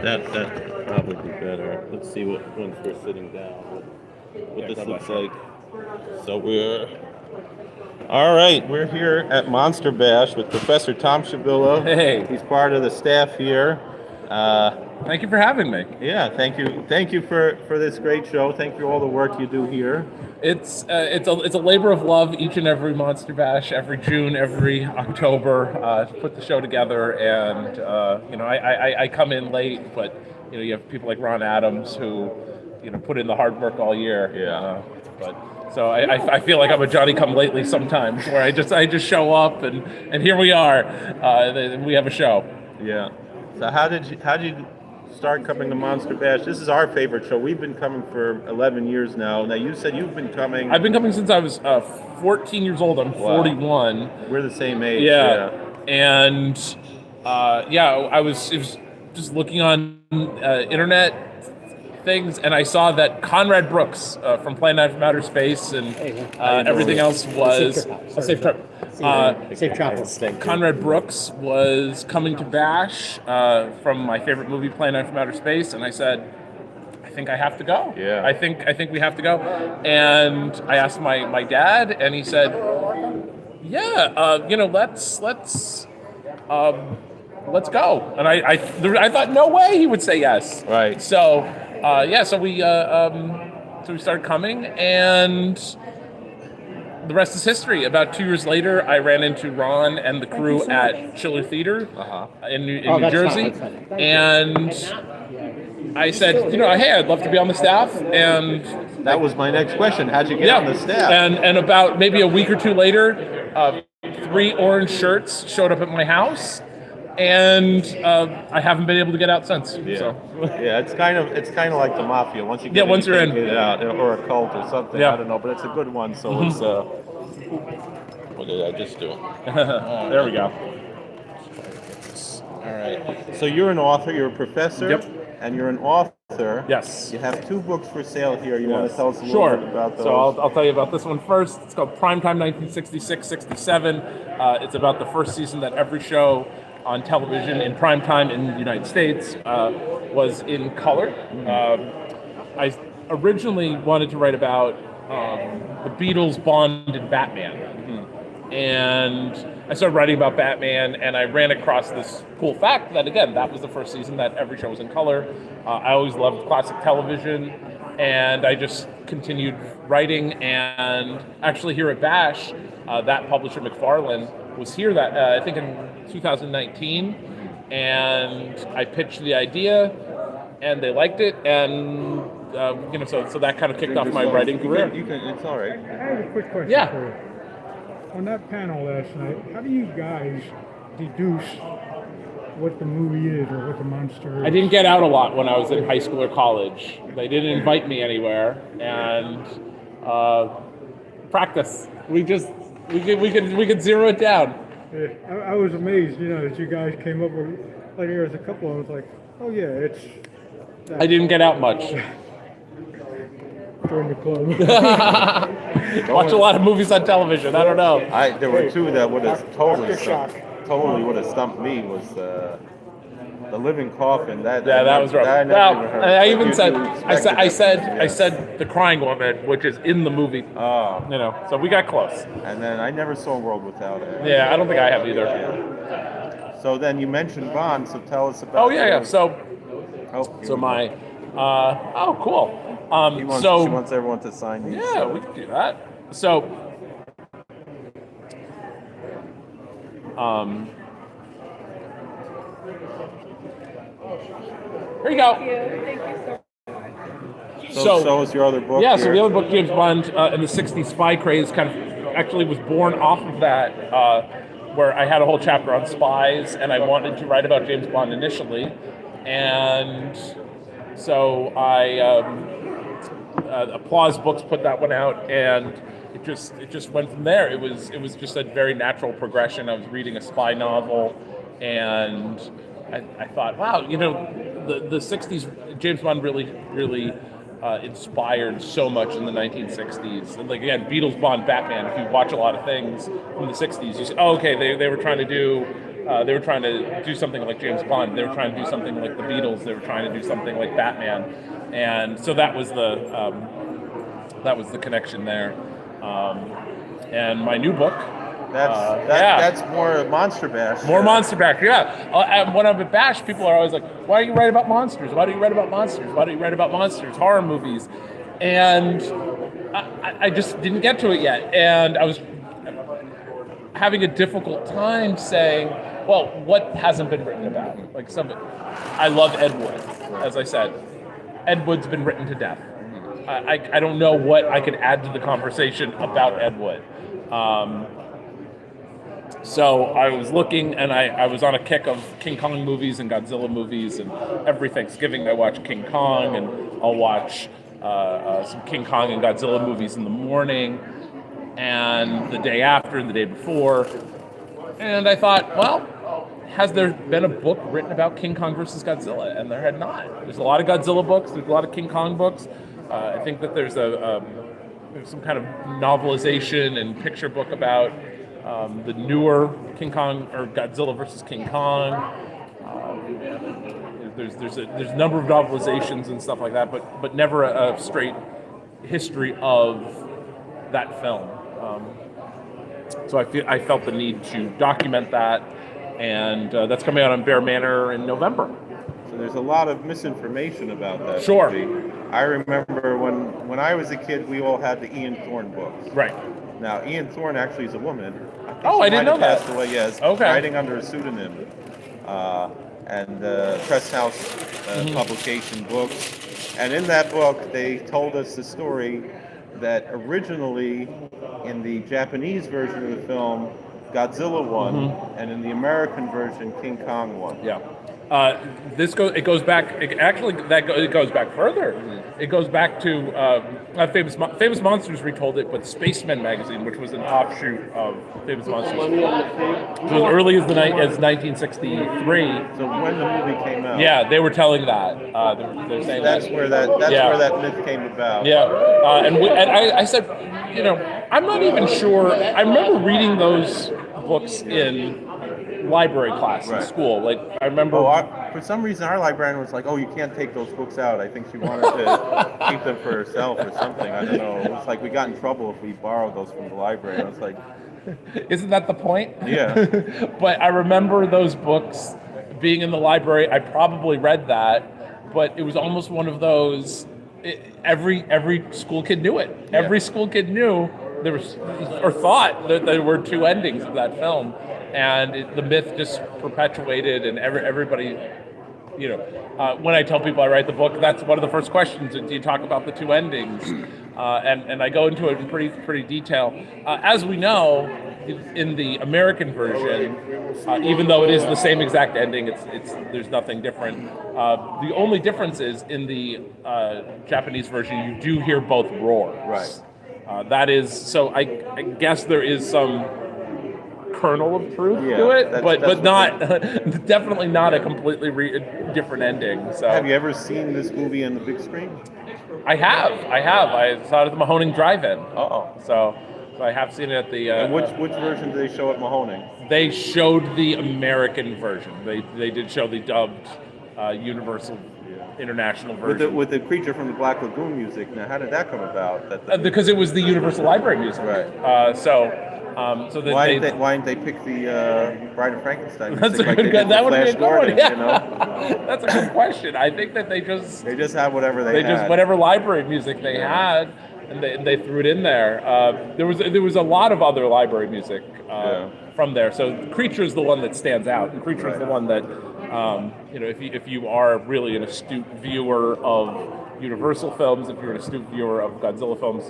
That probably be better. Let's see what once we're sitting down. What this looks like. So all right. We're here at Monster Bash with Professor Thom Shubilla. Hey. He's part of the staff here. Thank you for having me. Yeah, thank you for this great show. Thank you for all the work you do here. It's a labor of love each and every Monster Bash, every June, every October, to put the show together. And I come in late, but you have people like Ron Adams who put in the hard work all year. Yeah. So I feel like I'm a Johnny come lately sometimes, where I just show up and here we are. We have a show. Yeah. So how did you start coming to Monster Bash? This is our favorite show. We've been coming for 11 years now. Now you said you've been coming. I've been coming since I was 14 years old. I'm 41. We're the same age. Yeah. And it was just looking on internet things, and I saw that Conrad Brooks from Plan 9 from Outer Space and everything else was safe travels. Conrad Brooks was coming to Bash from my favorite movie, Plan 9 from Outer Space, and I said, I think I have to go. Yeah. I think we have to go. And I asked my dad, and he said, let's go. And I thought no way he would say yes. Right. So we started coming, and the rest is history. About 2 years later, I ran into Ron and the crew at Schiller Theater in New Jersey, and I said, hey, I'd love to be on the staff. And that was my next question. How'd you get on the staff? And about maybe a week or two later, 3 orange shirts showed up at my house. And I haven't been able to get out since. Yeah, so. Yeah, it's kind of like the mafia. Once you get once you're in, get out, or a cult or something. Yeah. I don't know, but it's a good one. So it's what did I just do? There we go. All right. So you're an author. You're a professor. Yep. And you're an author. Yes. You have 2 books for sale here. You want to tell us a little bit about those? So I'll tell you about this one first. It's called Primetime 1966-67. It's about the first season that every show on television in prime time in the United States was in color. I originally wanted to write about the Beatles, Bond, and Batman. And I started writing about Batman, and I ran across this cool fact that, again, that was the first season that every show was in color. I always loved classic television, and I just continued writing. And actually here at Bash, that publisher, McFarlane, was here that I think in 2019, and I pitched the idea, and they liked it, and so that kind of kicked off my writing career. It's all right. I have a quick question Yeah. for you. On that panel last night, how do you guys deduce what the movie is or what the monster is? I didn't get out a lot when I was in high school or college. They didn't invite me anywhere, and practice. We could zero it down. Yeah, I was amazed, that you guys came up with, like, there was a couple, I was like, oh yeah, it's... I didn't get out much. Join the club. Watch a lot of movies on television. I don't know. There were 2 that would have totally stumped me. Was the living coffin. That was rough. I even said the crying woman, which is in the movie. Oh. So we got close. And then I never saw World Without It. Yeah, I don't think I have either. Yeah. So then you mentioned Bond, so tell us about. Oh yeah. So my. Cool. She wants everyone to sign these. Yeah, we can do that. So. Here you go. Thank you so much. So is your other book? Yeah, here? so the other book, James Bond in the 60s Spy Craze, kind of actually was born off of that, where I had a whole chapter on spies, and I wanted to write about James Bond initially. And so Applause Books put that one out, and it just went from there. It was just a very natural progression. I was reading a spy novel, and I thought, wow, the 60s, James Bond really inspired so much in the 1960s. And like, again, Beatles, Bond, Batman, if you watch a lot of things from the 60s, you say, oh, okay, they were trying to do They were trying to do something like James Bond. They were trying to do something like the Beatles. They were trying to do something like Batman, and so that was the connection there. And my new book. That's more Monster Bash. More Monster Bash, yeah. And when I'm at Bash, people are always like, "Why do you write about monsters? Why do you write about monsters? Why do you write about monsters? Horror movies?" And I just didn't get to it yet, and I was having a difficult time saying, well, what hasn't been written about? Like I love Ed Wood, as I said. Ed Wood's been written to death. I don't know what I could add to the conversation about Ed Wood. So I was looking, and I was on a kick of King Kong movies and Godzilla movies, and every Thanksgiving I watch King Kong, and I'll watch some King Kong and Godzilla movies in the morning, and the day after, and the day before. And I thought, well, has there been a book written about King Kong versus Godzilla? And there had not. There's a lot of Godzilla books, there's a lot of King Kong books. I think that there's there's some kind of novelization and picture book about the newer King Kong or Godzilla versus King Kong. There's a number of novelizations and stuff like that, but never a straight history of that film. So I felt the need to document that, and that's coming out on Bear Manor in November. So there's a lot of misinformation about that. Sure. movie. I remember when I was a kid, we all had the Ian Thorne books. Right. Now, Ian Thorne actually is a woman. I didn't know that. Passed away, yes. Okay. Writing under a pseudonym. And Press House publication books. And in that book, they told us the story that originally, in the Japanese version of the film, Godzilla won, and in the American version, King Kong won. Yeah. It goes back. It goes back further. It goes back to Famous Monsters retold it, but Spacemen magazine, which was an offshoot of Famous Monsters, so as early as 1963. So when the movie came out, yeah, they were telling that. They're saying that's where that myth came about. Yeah, and I said, I'm not even sure. I remember reading those books in library class in school. Like I remember. For some reason, our librarian was like, "Oh, you can't take those books out." I think she wanted to keep them for herself or something. I don't know. It was like we got in trouble if we borrowed those from the library. I was like, "Isn't that the point?" Yeah. But I remember those books being in the library. I probably read that, but it was almost one of those. Every school kid knew it. Yeah. Every school kid knew there was, or thought that there were two endings of that film. And the myth just perpetuated, and everybody, when I tell people I write the book, that's one of the first questions. Do you talk about the two endings? And I go into it in pretty detail. As we know, in the American version, even though it is the same exact ending, there's nothing different. The only difference is in the Japanese version, you do hear both roars. Right. That is so. I guess there is some kernel of truth to it, but not definitely not a completely different ending. So, have you ever seen this movie on the big screen? I have. I saw it at the Mahoning Drive-In. So I have seen it at the. And which version did they show at Mahoning? They showed the American version. They did show the dubbed Universal International version with the Creature from the Black Lagoon music. Now, how did that come about? Because it was the Universal Library music. Right. So why didn't they pick the Bride of Frankenstein? That's a good. That would be a good one. Yeah. That's a good question. I think that they just have whatever they had. Just whatever library music they had, and they threw it in there. There was a lot of other library music from there. So Creature is the one that stands out, and Creature is the one that if you are really an astute viewer of Universal films, if you're an astute viewer of Godzilla films,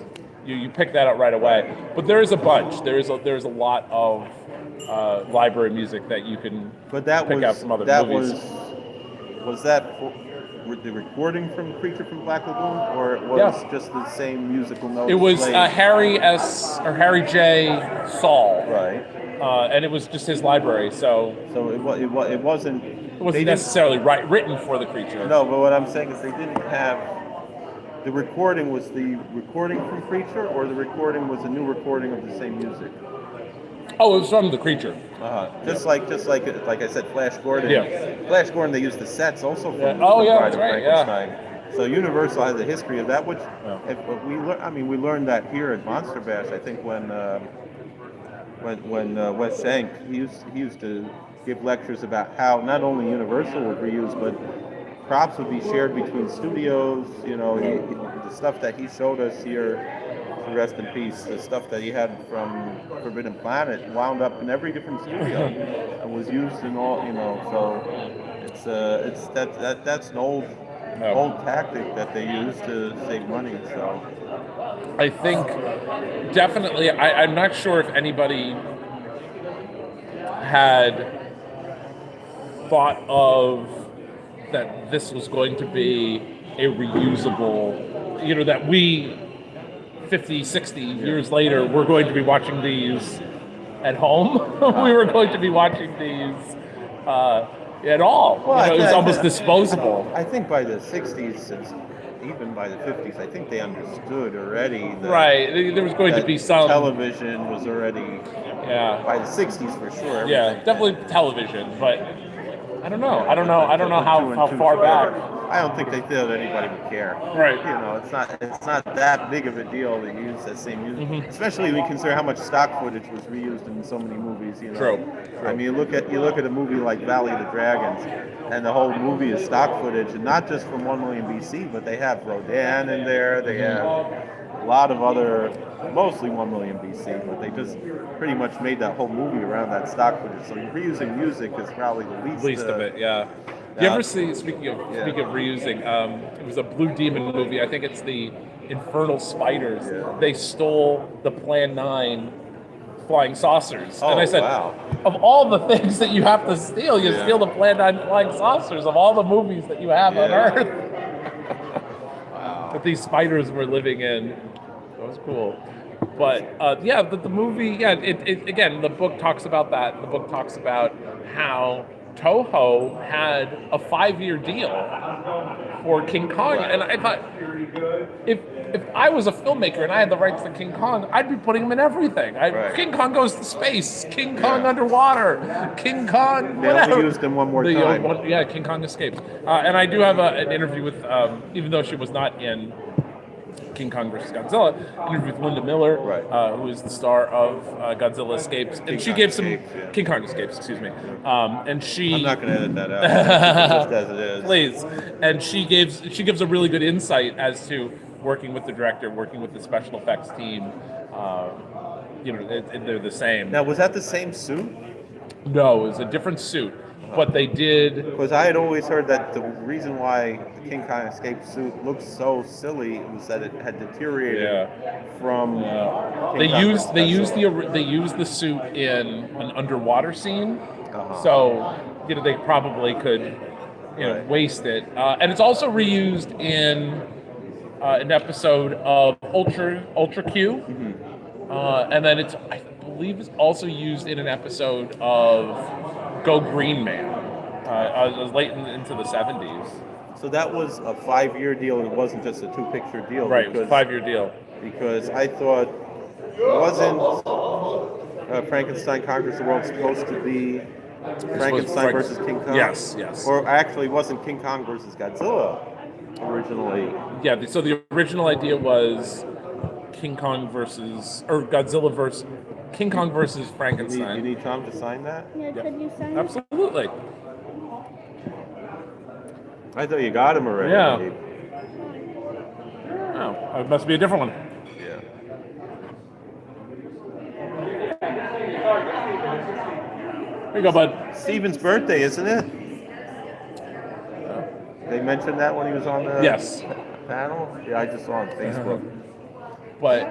you pick that up right away. But there is a bunch. There's a lot of library music that you can pick out from other movies. Was that the recording from Creature from Black Lagoon, or it was just the same musical notes? It was Harry J. Saul. Right. And it was just his library. So it wasn't. It wasn't necessarily written for the Creature. No, but what I'm saying is they didn't have. The recording was the recording from Creature, or the recording was a new recording of the same music? Oh, it was from The Creature. Just like I said, Flash Gordon. Yeah. Flash Gordon. They used the sets also from, Yeah. Oh, from yeah, Bride that's of right, Frankenstein. So Universal has a history of that, which Yeah. if we learned that here at Monster Bash. I think when Wes Shank he used to give lectures about how not only Universal would reuse, but props would be shared between studios. The stuff that he showed us here, rest in peace, the stuff that he had from Forbidden Planet wound up in every different studio and was used in all. So that's an old tactic that they use to save money. So I think definitely, I'm not sure if anybody had thought of that this was going to be a reusable, that we 50, 60 years later, we're going to be watching these at home. We were going to be watching these at all. It was almost disposable. I think by the 60s, even by the 50s, I think they understood already that, right. There was going to be some television was already, by the 60s for sure. Yeah, definitely television, but I don't know. I don't know how far back. I don't think they thought anybody would care. Right. It's not that big of a deal to use that same music, especially when you consider how much stock footage was reused in so many movies. True. I mean, you look at a movie like Valley of the Dragons, and the whole movie is stock footage, and not just from 1 million BC, but they have Rodin in there. They have a lot of other, mostly 1 million BC, but they just pretty much made that whole movie around that stock footage. So reusing music is probably the least of it, yeah. You ever see, speaking of reusing, it was a Blue Demon movie, I think it's the Infernal Spiders. Yeah. They stole the Plan 9 flying saucers. Oh, and I said, wow. Of all the things that you have to steal, you steal the Plan 9 flying saucers of all the movies that you have on Earth. Wow. That these spiders were living in. That was cool. But the movie, it again, the book talks about that. The book talks about how Toho had a 5-year deal for King Kong, and I thought, if I was a filmmaker and I had the rights to King Kong, I'd be putting him in everything. King Kong goes to space, King Kong underwater, King Kong. They only used him one more time. King Kong escapes, and I do have an interview with, even though she was not in King Kong vs. Godzilla, interview with Linda Miller, who is the star of Godzilla Escapes, and she gave some King Kong Escapes, excuse me, and she. I'm not going to edit that out. Just as it is. Please, and she gives a really good insight as to working with the director, working with the special effects team. They're the same. Now, was that the same suit? No, it was a different suit. But they did. Because I had always heard that the reason why the King Kong escape suit looked so silly was that it had deteriorated from. They used the suit in an underwater scene, so they probably could waste it. And it's also reused in an episode of Ultra Q, and then I believe it's also used in an episode of Go Green Man. It was late into the 70s. So that was a 5-year deal. It wasn't just a 2-picture deal. Right, it was a 5-year deal. Because I thought, wasn't Frankenstein Conquers the World supposed to be Frankenstein versus King Kong? Yes. Or actually, wasn't King Kong versus Godzilla originally? Yeah, so the original idea was King Kong versus King Kong versus Frankenstein. You need Thom to sign that? Yeah, could you sign it? Absolutely. I thought you got him already. Yeah. Oh, it must be a different one. Yeah. There you go, bud. Steven's birthday, isn't it? They mentioned that when he was on the panel? Yeah, I just saw on Facebook. But,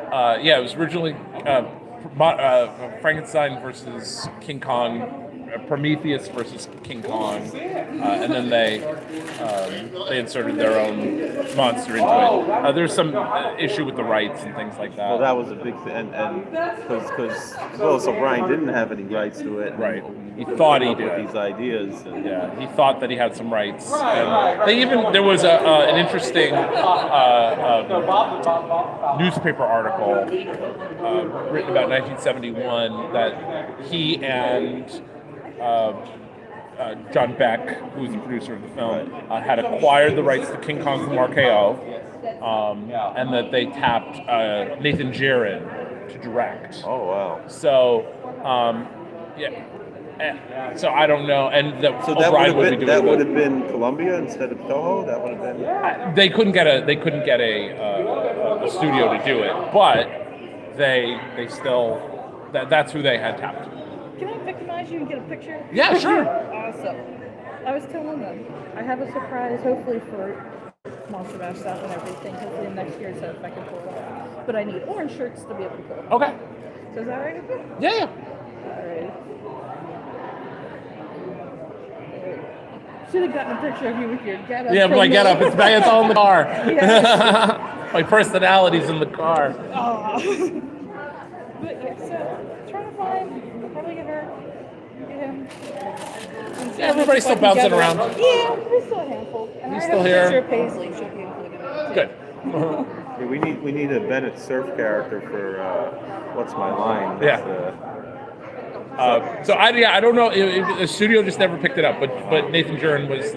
it was originally Frankenstein versus King Kong Prometheus versus King Kong, and then they inserted their own monster into it. There's some issue with the rights and things like that. Well, that was a big thing, and because Willis O'Brien didn't have any rights to it, Right. He came thought he up with did. these ideas. And, Yeah, he thought that he had some rights. And there was an interesting newspaper article written about 1971 that he and John Beck, who was the producer of the film, had acquired the rights to King Kong from RKO, and that they tapped Nathan Jarin to direct. Oh wow! So, so I don't know, and that So O'Brien would be doing that would have been Columbia instead of Toho. That would have been. They couldn't get a studio to do it, but they still that's who they had tapped. Can I victimize you and get a picture? Yeah, sure. Awesome. I was telling them I have a surprise, hopefully for Monster Bash stuff and everything. Hopefully next year, so if I can pull it off. But I need orange shirts to be able to pull it off. Okay. So is that right with you? Yeah. Alright. Should have gotten a picture of you with your get up. Yeah, but my get up, it's all in the car. Yeah. My personality's in the car. Aw. But yeah, so trying to find, I'll probably get her, get him. Yeah, everybody's still bouncing around. Yeah, there's still a handful. And He's I still have here. a picture of Paisley, she'll be able to get it too. Good. Yeah, we need a Bennett Cerf character for What's My Line? Yeah. So I don't know. The studio just never picked it up, but Nathan Jarin was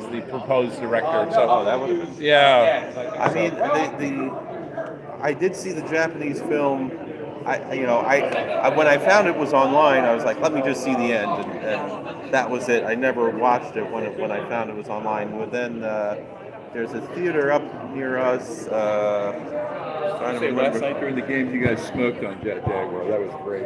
the proposed director. So that would have been. yeah. I mean, I did see the Japanese film. I when I found it was online, I was like, let me just see the end, and that was it. I never watched it when I found it was online. But then there's a theater up near us. Last night during the games, you guys smoked on Jet Jaguar. That was great.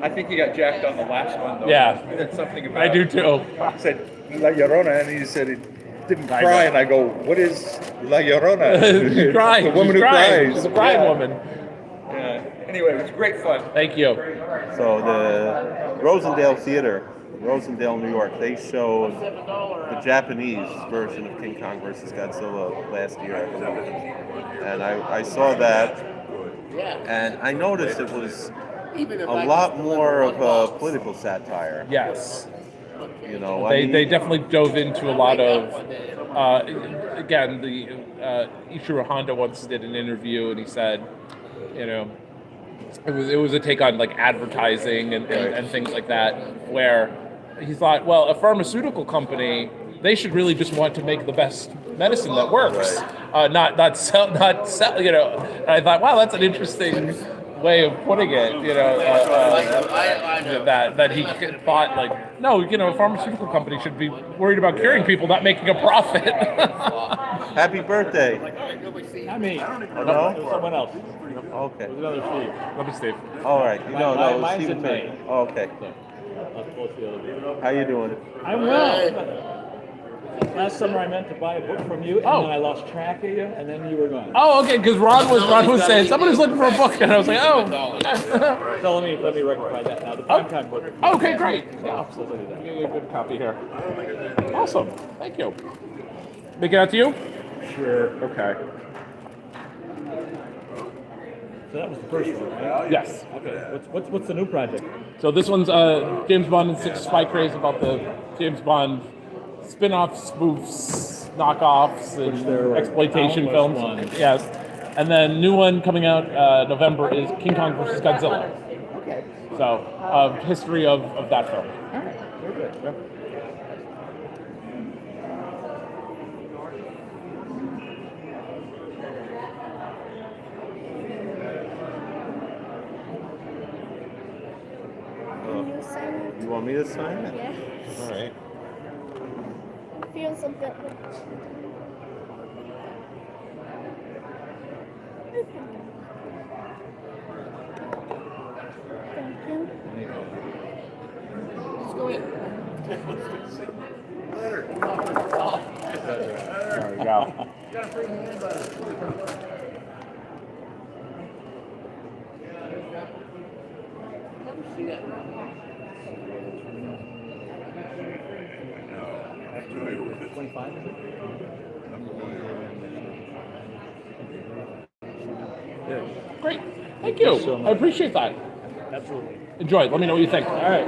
I think he got jacked on the last one, though. Yeah. That's something about I do too. I said, La Llorona, and he said it didn't cry, and I go, what is La Llorona? She's crying. The woman She's who crying. cries. She's a crying Yeah. woman. Yeah. Anyway, it was great fun. Thank you. So the Rosendale Theater, Rosendale, New York, they showed the Japanese version of King Kong versus Godzilla last year, and I saw that, and I noticed it was a lot more of a political satire. Yes. You know, They definitely dove into a lot of, again, the Ichiro Honda once did an interview and he said, you know, it was a take on like advertising and things like that, where he thought, well, a pharmaceutical company, they should really just want to make the best medicine that works, not sell. You know, and I thought, wow, that's an interesting way of putting it. You know, that he thought like, no, you know, a pharmaceutical company should be worried about curing people, not making a profit. Happy birthday! Not me. Oh, It no? was someone else. Okay. It was another Steve. Let me see. All right. No, it was Mine's Stephen in May. Turner. Oh, okay. I'll post the other day. How you doing? I'm well. Last summer I meant to buy a book from you, and Oh. then I lost track of you, and then you were gone. Oh, okay, because Ron was saying somebody's looking for a book, and I was like, oh. So let me rectify that now. The primetime book. Okay, great. Yeah, Absolutely that. give you a good copy here. Awesome. Thank you. Make it out to you? Sure. Okay. So that was the first one, right? Yes. Okay. What's the new project? So this one's James Bond and Six Spy Craze about the James Bond spin-offs, spoofs, knockoffs, Which there and exploitation are films. countless ones. Yes. And then new one coming out November is King Kong versus Godzilla. Okay. So history of that film. All right. Very good. Yep. You want me to sign it? Yeah, All right. feels a bit Thank you. Let's go in. There we go. 25, is it? Yeah. Great. Thank you. so much. I appreciate that. Absolutely. Enjoy it. Let me know what you think. All right.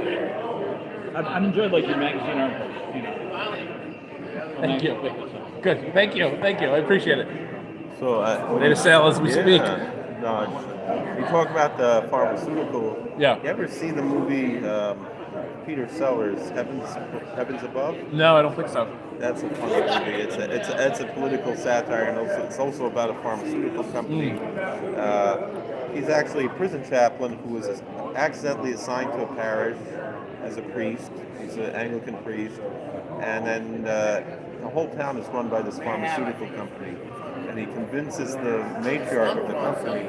I've enjoyed like your magazine articles. You know. Thank you. Good. Thank you. Thank you. I appreciate it. So, Made a sale as we speak. No, you talk about the pharmaceutical. Yeah. You ever see the movie Peter Sellers, Heavens Above? No, I don't think so. That's a funny movie. It's a political satire, and it's also about a pharmaceutical company. He's actually a prison chaplain who was accidentally assigned to a parish as a priest. He's an Anglican priest, and then the whole town is run by this pharmaceutical company. And he convinces the matriarch of the company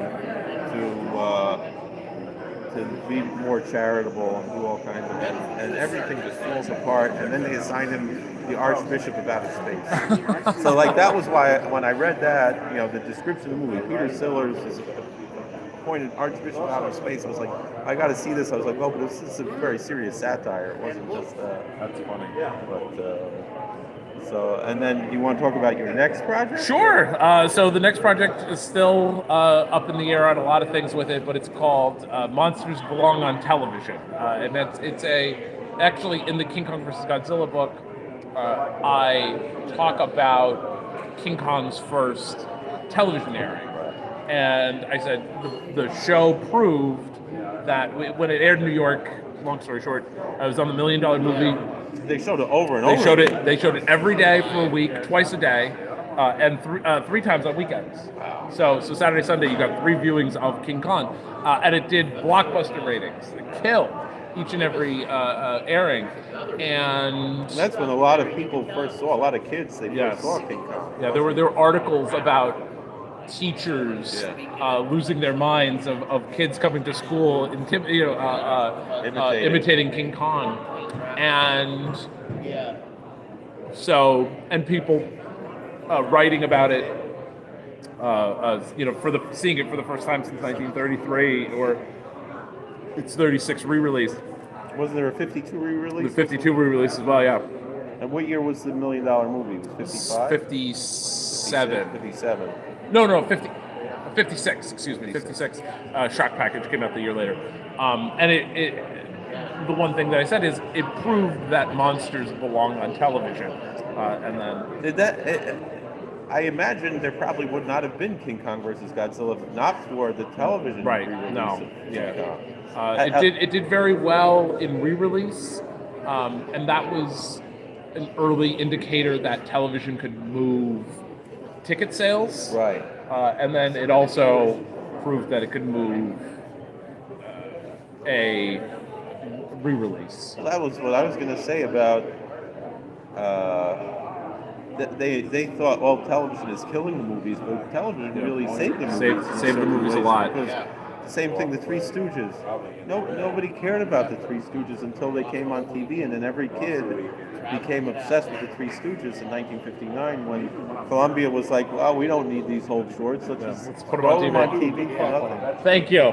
to be more charitable and do all kinds of things. And everything just falls apart. And then they assign him the Archbishop of Outer Space. So like that was why when I read that, the description of the movie, Peter Sellers is appointed Archbishop of Outer Space. I was like, I got to see this. I was like, well, but this is a very serious satire. It wasn't just. That's funny. But. So, and then you want to talk about your next project? Sure. So the next project is still up in the air on a lot of things with it, but it's called Monsters Belong on Television, and actually in the King Kong vs. Godzilla book, I talk about King Kong's first television airing, and I said the show proved that when it aired in New York. Long story short, I was on the $1 Million Movie. They showed it over and over. They showed it every day for a week, twice a day, and three times on weekends. Wow. So Saturday, Sunday, you got 3 viewings of King Kong, and it did blockbuster ratings. It killed each and every airing, and that's when a lot of people first saw. A lot of kids first saw King Kong. Yeah, there were articles about teachers losing their minds of kids coming to school, imitating King Kong, and people writing about it, seeing it for the first time since 1933, or its 36 re-release. Wasn't there a 52 re-release? The 52 re-release as well, yeah. And what year was the $1 Million Movie? It was 55? 57. 57. No, 56, excuse me, 56. Shock Package came out the year later. And the one thing that I said is it proved that monsters belong on television. And then... I imagine there probably would not have been King Kong versus Godzilla if not for the television re-release. No. Of King Kong. It did very well in re-release, and that was an early indicator that television could move ticket sales. Right. And then it also proved that it could move a re-release. Well, that was what I was going to say about. They thought, well, television is killing the movies, but television really saved the movies. Saved the movies a lot. Same thing, the Three Stooges. Nobody cared about the Three Stooges until they came on TV, and then every kid became obsessed with the Three Stooges in 1959 when Columbia was like, well, we don't need these old shorts. Let's put them on TV for nothing. Thank you.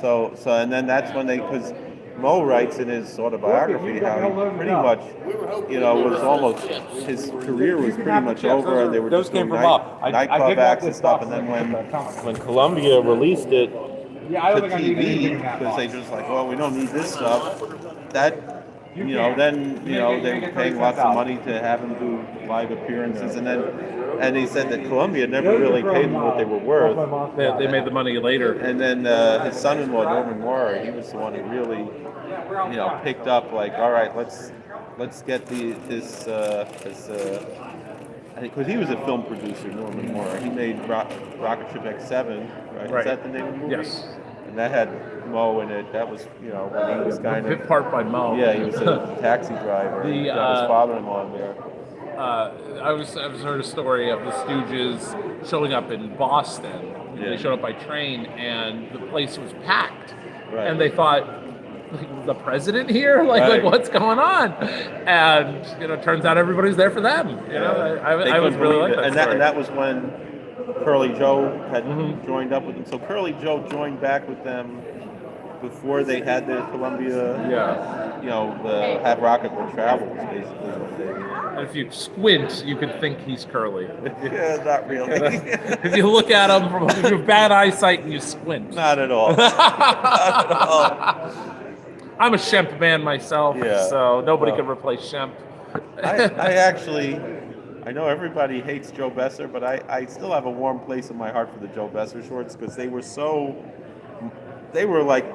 So, and then that's when because Mo writes in his autobiography how he pretty much, was almost, his career was pretty much over, and they were just doing nightclub acts and stuff. And then when Columbia released it to TV, because they just like, well, we don't need this stuff, that, then, they were paying lots of money to have him do live appearances. And he said that Columbia never really paid them what they were worth. They made the money later. And then his son-in-law, Norman Maurer, he was the one who really, picked up, like, all right, let's get this because he was a film producer, Norman Maurer. He made Rocket Ship X7, right? Is that the name of the movie? Yes. And that had Mo in it. That was, when he was kind of... Bit part by Mo. Yeah, he was a taxi driver. He got his father-in-law in there. I've heard a story of the Stooges showing up in Boston. Yeah. They showed up by train, and the place was packed. Right. And they thought, the president here? Like what's going on? And it turns out everybody's there for them. I was really like that story. And that was when Curly Joe had joined up with them. So Curly Joe joined back with them before they had the Columbia, Yeah. you know, the Have Rocket Will Travel was basically what they. And if you squint, you could think he's curly. Yeah, not really. If you look at him from if you have bad eyesight and you squint. Not at all. Not at all. I'm a Shemp man myself, Yeah. so nobody Well. can replace Shemp. I actually, I know everybody hates Joe Besser, but I still have a warm place in my heart for the Joe Besser shorts because they were like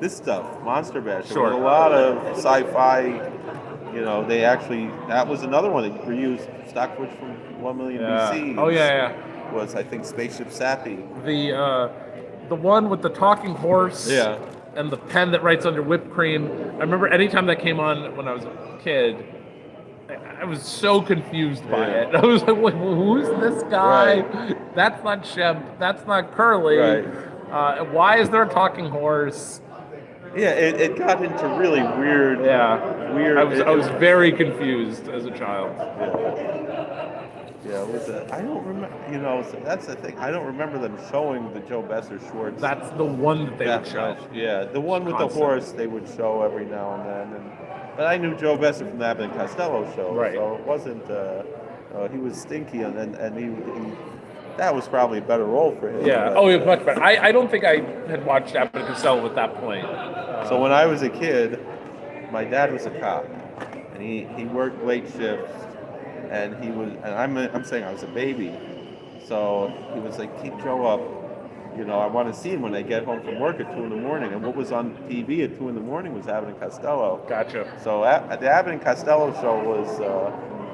this stuff, Monster Bash. There was a lot of sci-fi, you know, that was another one that reused stock footage from 1 million BC. Oh yeah. Was, I think, Spaceship Sappy. The one with the talking horse. Yeah. And the pen that writes under whipped cream. I remember anytime that came on when I was a kid, I was so confused by it. I was like, "Wait, who's this guy? Right. That's not Shemp. That's not Curly. Right. Why is there a talking horse?" Yeah, it got into really weird. Yeah. Weird. I was very confused as a child. Yeah, it was I don't remember. You know, so that's the thing. I don't remember them showing the Joe Besser shorts. That's the one that they would show. Yeah, the one with the horse they would show every now and then. But I knew Joe Besser from the Abbott and Costello show, Right. so it wasn't. He was stinky, and he that was probably a better role for him. Yeah. Oh, it was much better. I don't think I had watched Abbott and Costello at that point. So when I was a kid, my dad was a cop, and he worked late shifts, and I'm saying I was a baby, so he was like, keep Joe up, you know, I want to see him when I get home from work at 2 a.m. And what was on TV at 2 a.m. was Abbott and Costello. Gotcha. So the Abbott and Costello show was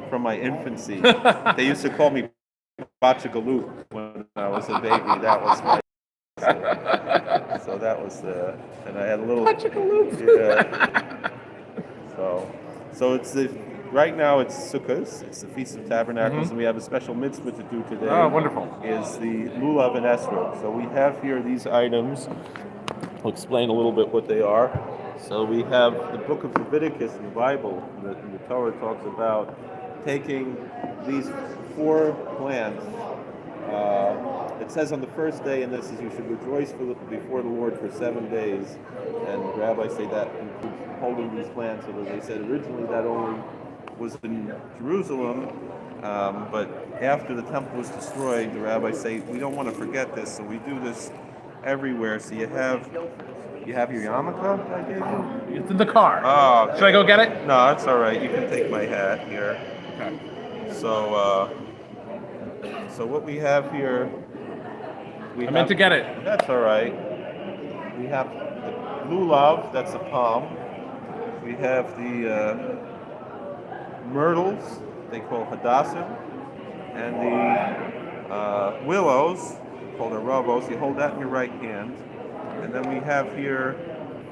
from my infancy. They used to call me Bachagaloop when I was a baby. That was my. So that was and I had a little. Yeah. So it's right now it's Sukkot. It's the Feast of Tabernacles, and we have a special mitzvah to do today. Oh, wonderful! Is the lulav and esrog. So we have here these items. I'll explain a little bit what they are. So we have the book of Leviticus in the Bible. And the Torah talks about taking these 4 plants. It says on the first day, and this is you should rejoice before the Lord for 7 days. And the rabbis say that includes holding these plants. So they said originally that only was in Jerusalem, but after the temple was destroyed, the rabbis say we don't want to forget this, so we do this everywhere. So you have your yarmulke I gave you? It's in the car. Oh, okay. Should I go get it? No, that's all right. You can take my hat here. Okay. So what we have here, I meant to get it. That's all right. We have the lulav, that's a palm. We have the myrtles, they call hadassim, and the willows, called aravos. You hold that in your right hand. And then we have here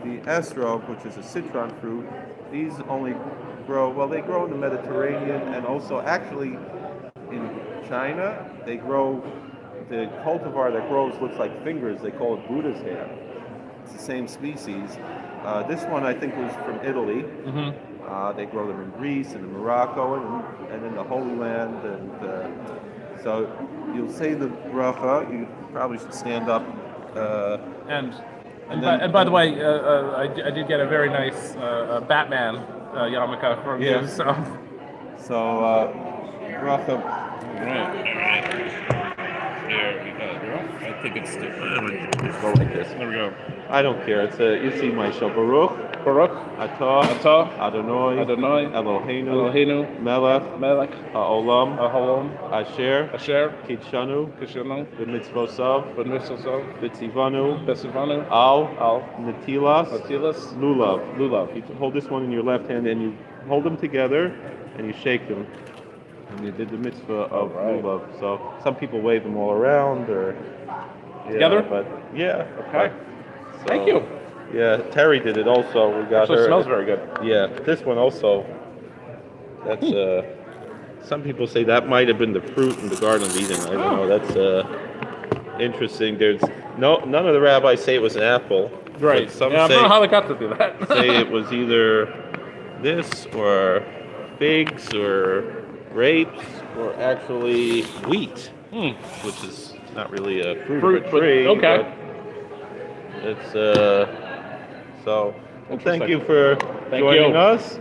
the esrog, which is a citron fruit. These only they grow in the Mediterranean, and also actually in China, they grow, the cultivar that grows looks like fingers. They call it Buddha's hair. It's the same species. This one I think was from Italy. Mm-hmm. They grow them in Greece and in Morocco and in the Holy Land. And so you'll say the bracha. You probably should stand up. And by the way, I did get a very nice Batman yarmulke from you. So bracha. All right. There we go. I think it's just go like this. There we go. I don't care. It's you see my show. Baruch Atah Adonai Eloheinu Melech Haolam Asher Kitshanu B'mitzvosav B'tzivanu Al Netilas Lulav. You hold this one in your left hand and you hold them together and you shake them. And you did the mitzvah of lulav. So some people wave them all around or together. But yeah. Okay. So, thank you. Yeah, Terry did it also. We got her. It smells very good. Yeah, this one also. That's some people say that might have been the fruit in the Garden of Eden. I don't know. That's interesting. There's none of the rabbis say it was an apple. Right. Some I say, don't know how they got to do that. say it was either this or figs or grapes or actually wheat, which is not really a fruit of a tree. Okay. It's So, well, thank you for Thank joining you. us.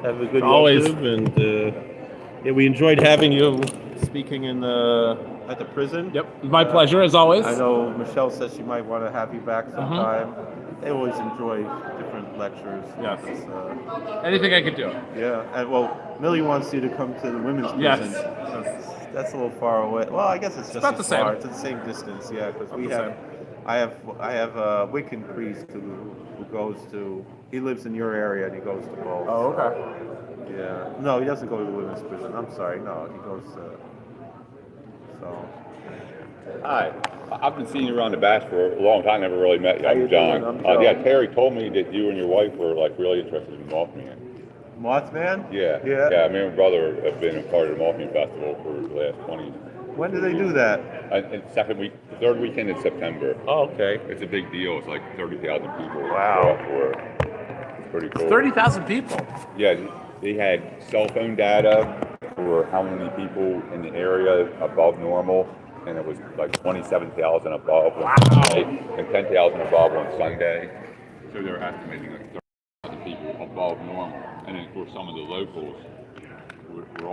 Have a good Always. Yom Tov, and yeah, we enjoyed having you speaking in at the prison. Yep, my pleasure as always. I know Michelle says she might want to have you back sometime. They always enjoy different lectures. Yes. It's, Anything I could do. yeah, and well, Millie wants you to come to the women's prison. Yes. That's a little far away. Well, I guess it's just about as the far. same. It's the same distance, yeah. Because we the have, I have a Wiccan priest who goes to. He lives in your area and he goes to both. Oh, okay. Yeah. No, he doesn't go to the women's prison. I'm sorry. No, he goes to. So. Hi. I've been seeing you around the bash for a long time. Never really met you. How you I'm John. doing? I'm Joe. Yeah, Terry told me that you and your wife were like really interested in Mothman. Mothman? Yeah. Yeah. Yeah. Me and my brother have been a part of the Mothman Festival for the last 20. When do they do that? It's the third weekend in September. Oh, okay. It's a big deal. It's like 30,000 people. Wow. For it. It's pretty cool. 30,000 people. Yeah, they had cell phone data for how many people in the area above normal, and it was like 27,000 above on Saturday and 10,000 above on Sunday. So they're estimating like 30,000 people above normal. And then for some of the locals, we're